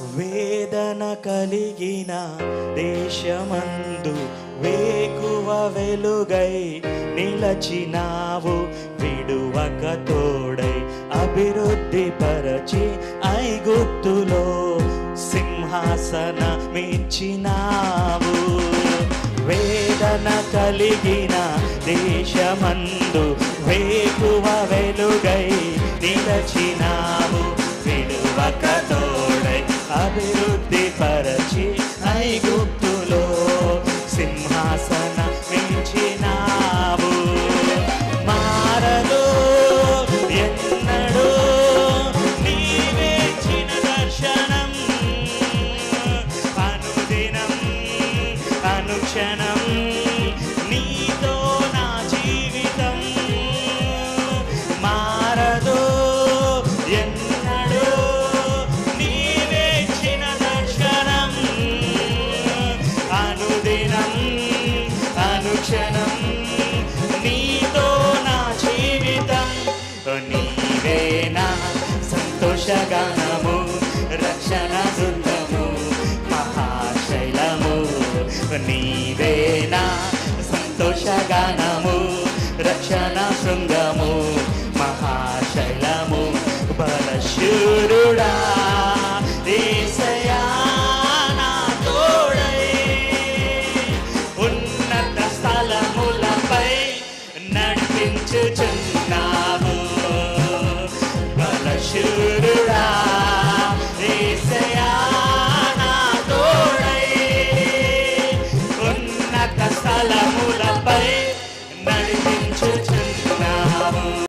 వేదన కలిగిన దేశమందు వేకువ వెలుగై నిలచినావు. విడువక తోడై అభివృద్ధి పరచి ఐగుప్తులో సింహాసనమిచ్చినావు. వేదన కలిగిన దేశమందు వేకువ వెలుగై నిలచినావు. విడువక తోడై అభివృద్ధి పరచి ఐగుప్తులో సింహాసనమిచ్చినావు. మారదు ఎన్నడూ నీవే ఇచ్చిన దర్శనం. అనుదినం అనుక్షణం నీతో నా జీవితం. మారదు ఎన్నడూ నీవే ఇచ్చిన దర్శనం. అనుదినం అనుక్షణం నీతో నా జీవితం. నీవే నా సంతోషగానము, రక్షణ బృందము, మహాశైలము. నీవే నా సంతోషగానము, రక్షణ శృంగము, మహాశైలము, బలశూరుడవు